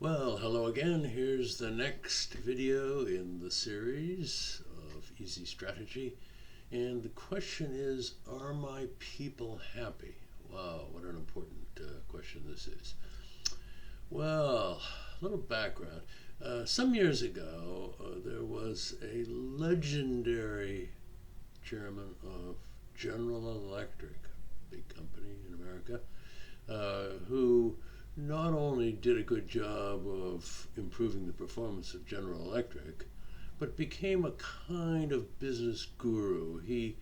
Well, hello again. Here's the next video in the series of Easy Strategy. And the question is, are my people happy? Wow, what an important question this is. Well, a little background. Some years ago, there was a legendary chairman of General Electric, a big company in America, who not only did a good job of improving the performance of General Electric, but became a kind of business guru. He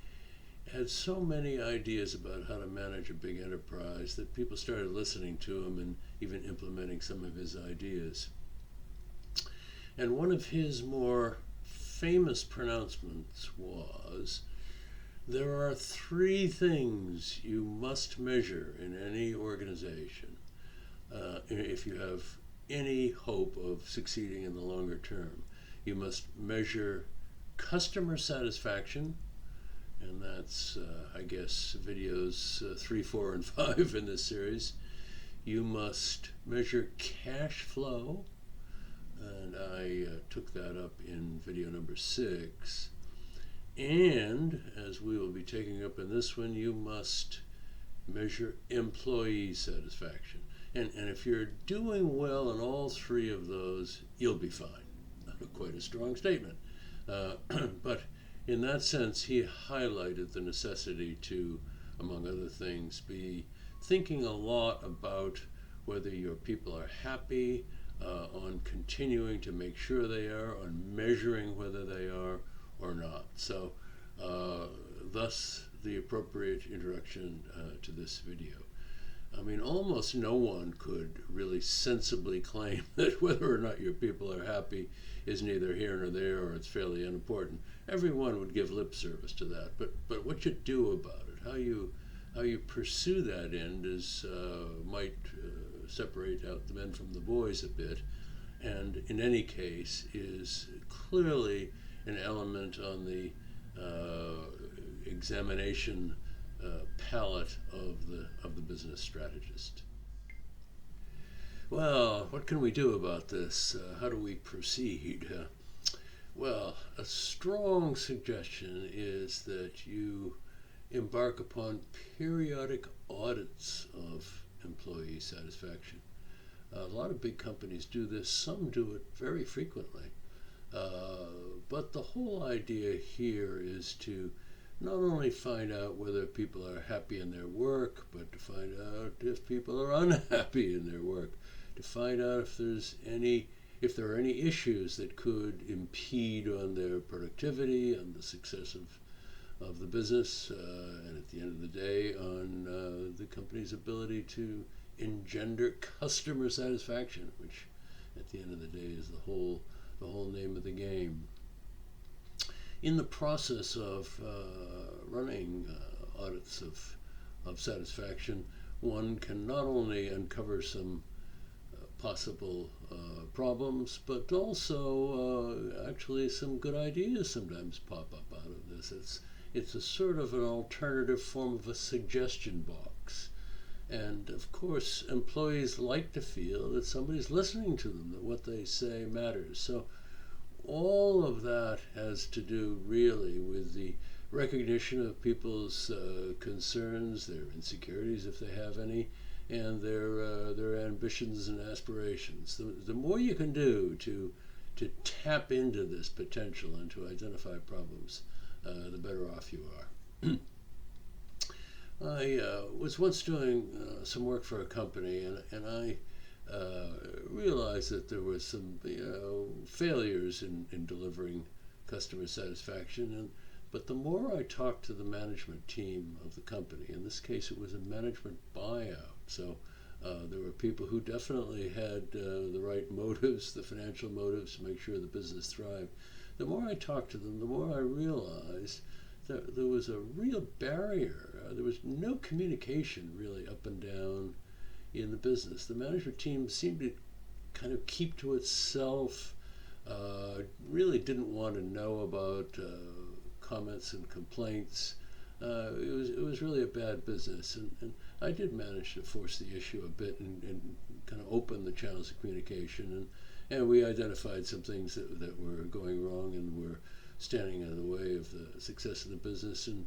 had so many ideas about how to manage a big enterprise that people started listening to him and even implementing some of his ideas. And one of his more famous pronouncements was, there are three things you must measure in any organization if you have any hope of succeeding in the longer term. You must measure customer satisfaction, and that's, I guess, videos 3, 4, and 5 in this series. You must measure cash flow, and I took that up in video number 6. And, as we will be taking up in this one, you must measure employee satisfaction. And if you're doing well in all three of those, you'll be fine. Quite a strong statement. But in that sense, he highlighted the necessity to, among other things, be thinking a lot about whether your people are happy, on continuing to make sure they are, on measuring whether they are or not. So, thus the appropriate introduction to this video. I mean, almost no one could really sensibly claim that whether or not your people are happy is neither here nor there, or it's fairly unimportant. Everyone would give lip service to that, but what you do about it, how you pursue that end, might separate out the men from the boys a bit, and in any case is clearly an element on the examination palette of the business strategist. Well, what can we do about this? How do we proceed? Well, a strong suggestion is that you embark upon periodic audits of employee satisfaction. A lot of big companies do this. Some do it very frequently. But the whole idea here is to not only find out whether people are happy in their work, but to find out if people are unhappy in their work, to find out if there are any issues that could impede on their productivity, on the success of the business, and at the end of the day, on the company's ability to engender customer satisfaction, which at the end of the day is the whole name of the game. In the process of running audits of satisfaction, one can not only uncover some possible problems, but also actually some good ideas sometimes pop up out of this. It's a sort of an alternative form of a suggestion box. And of course, employees like to feel that somebody's listening to them, that what they say matters. So all of that has to do really with the recognition of people's concerns, their insecurities if they have any, and their ambitions and aspirations. The more you can do to tap into this potential and to identify problems, the better off you are. I was once doing some work for a company, and I realized that there were some failures in delivering customer satisfaction. But the more I talked to the management team of the company, in this case it was a management buyout, so there were people who definitely had the right motives, the financial motives to make sure the business thrived. The more I talked to them, the more I realized that there was a real barrier. There was no communication really up and down in the business. The management team seemed to kind of keep to itself, really didn't want to know about comments and complaints. It was really a bad business, and I did manage to force the issue a bit and kind of open the channels of communication, and we identified some things that were going wrong and were standing in the way of the success of the business. And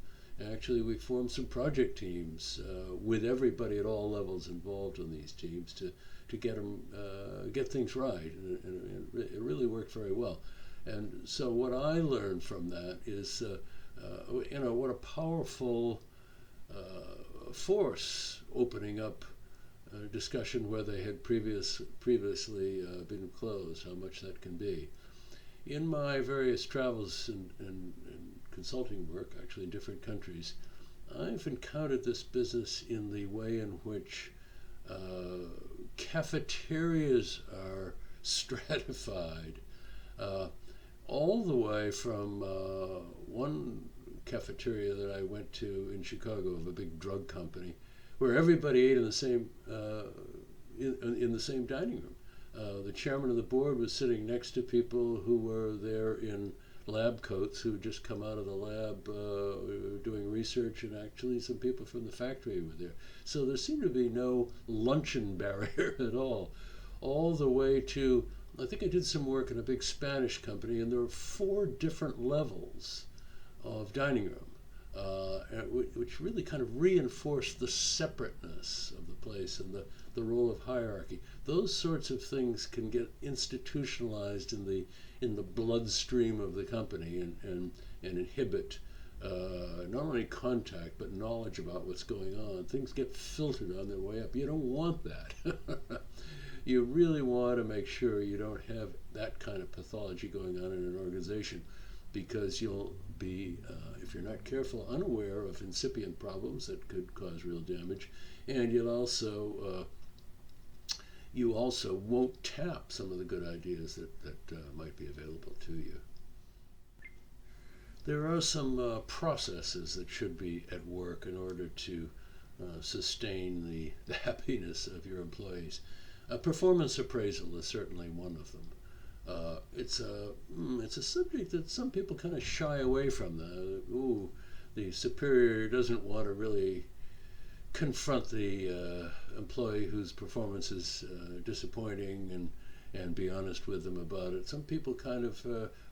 actually, we formed some project teams with everybody at all levels involved in these teams to get things right, and it really worked very well. And so, what I learned from that is, what a powerful force opening up a discussion where they had previously been closed, how much that can be. In my various travels and consulting work, actually in different countries, I've encountered this business in the way in which cafeterias are stratified, all the way from one cafeteria that I went to in Chicago of a big drug company, where everybody ate in the same in the same dining room. The chairman of the board was sitting next to people who were there in lab coats, who had just come out of the lab doing research, and actually some people from the factory were there. So there seemed to be no luncheon barrier at all the way to, I think I did some work in a big Spanish company, and there were 4 different levels of dining room, which really kind of reinforced the separateness of the place and the role of hierarchy. Those sorts of things can get institutionalized in the bloodstream of the company and inhibit not only contact but knowledge about what's going on. Things get filtered on their way up. You don't want that. You really want to make sure you don't have that kind of pathology going on in an organization, because you'll be, if you're not careful, unaware of incipient problems that could cause real damage, and you also won't tap some of the good ideas that might be available to you. There are some processes that should be at work in order to sustain the happiness of your employees. Performance appraisal is certainly one of them. It's a subject that some people kind of shy away from. The superior doesn't want to really confront the employee whose performance is disappointing and be honest with them about it. Some people kind of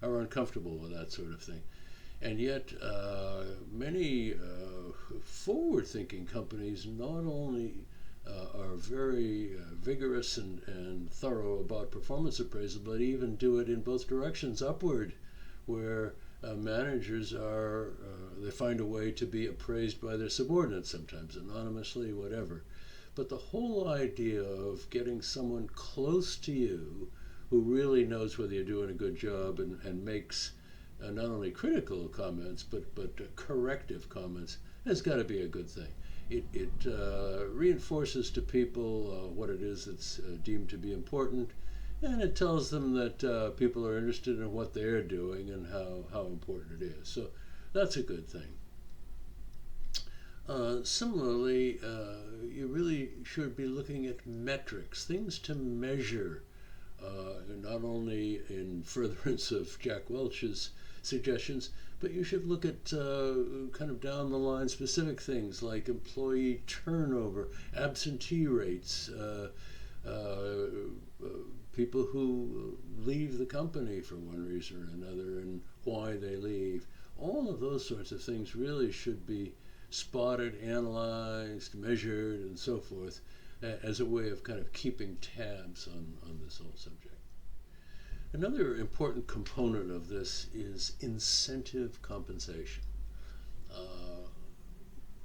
are uncomfortable with that sort of thing. And yet, many forward-thinking companies not only are very vigorous and thorough about performance appraisal, but even do it in both directions, upward, where managers they find a way to be appraised by their subordinates, sometimes anonymously, whatever. But the whole idea of getting someone close to you who really knows whether you're doing a good job and makes not only critical comments but corrective comments has got to be a good thing. It reinforces to people what it is that's deemed to be important, and it tells them that people are interested in what they're doing and how important it is. So that's a good thing. Similarly, you really should be looking at metrics, things to measure, not only in furtherance of Jack Welch's suggestions, but you should look at kind of down the line specific things like employee turnover, absentee rates, people who leave the company for one reason or another and why they leave. All of those sorts of things really should be spotted, analyzed, measured, and so forth, as a way of kind of keeping tabs on this whole subject. Another important component of this is incentive compensation.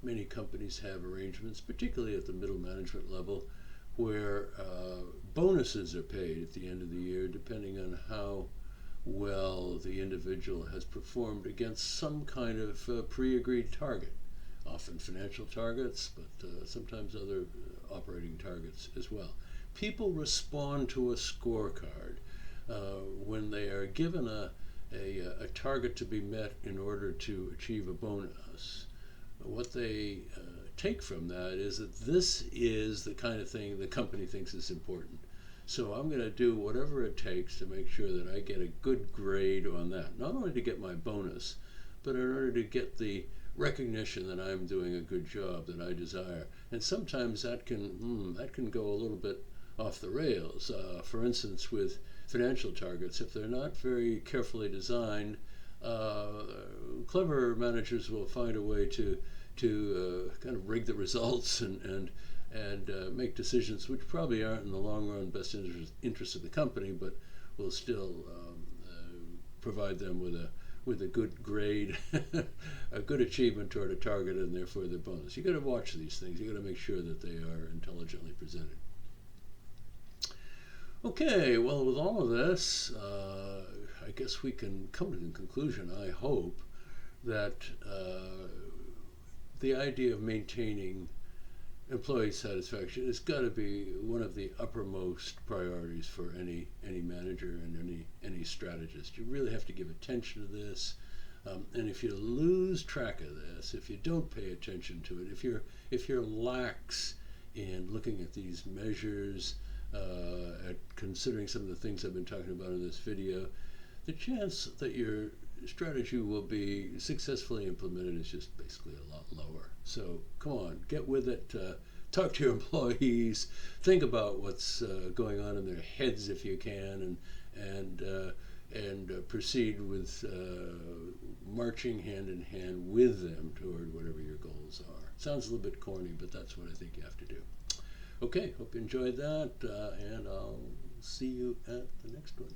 Many companies have arrangements, particularly at the middle management level, where bonuses are paid at the end of the year depending on how well the individual has performed against some kind of pre-agreed target, often financial targets, but sometimes other operating targets as well. People respond to a scorecard when they are given a target to be met in order to achieve a bonus. What they take from that is that this is the kind of thing the company thinks is important. So I'm going to do whatever it takes to make sure that I get a good grade on that, not only to get my bonus, but in order to get the recognition that I'm doing a good job that I desire. and sometimes that can go a little bit off the rails. For instance, with financial targets, if they're not very carefully designed, clever managers will find a way to kind of rig the results and make decisions which probably aren't in the long run best interest of the company, but will still provide them with a good grade, a good achievement toward a target, and therefore their bonus. You got to watch these things. You got to make sure that they are intelligently presented. Okay, well, with all of this, I guess we can come to the conclusion, I hope, that the idea of maintaining employee satisfaction has got to be one of the uppermost priorities for any manager and any strategist. You really have to give attention to this, and if you lose track of this, if you don't pay attention to it, if you're lax in looking at these measures, at considering some of the things I've been talking about in this video, the chance that your strategy will be successfully implemented is just basically a lot lower. So come on, get with it. Talk to your employees. Think about what's going on in their heads if you can, and proceed with marching hand in hand with them toward whatever your goals are. Sounds a little bit corny, but that's what I think you have to do. Okay, hope you enjoyed that, and I'll see you at the next one.